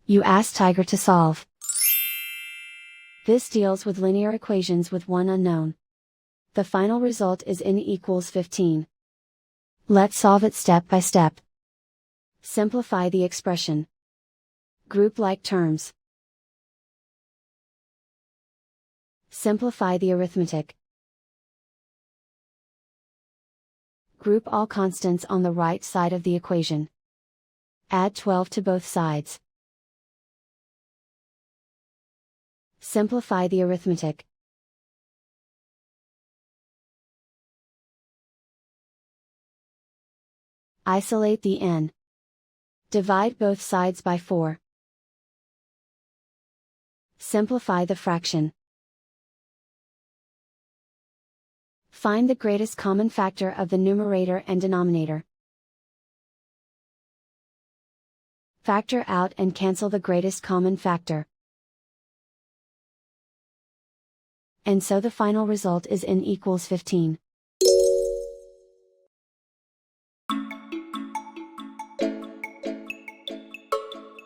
You ask Tiger to solve. This deals with linear equations with one unknown. The final result is n equals 15. Let's solve it step by step. Simplify the expression. Group like terms. Simplify the arithmetic. Group all constants on the right side of the equation. Add 12 to both sides. Simplify the arithmetic. Isolate the n. Divide both sides by 4. Simplify the fraction. Find the greatest common factor of the numerator and denominator. Factor out and cancel the greatest common factor. And so the final result is n equals 15.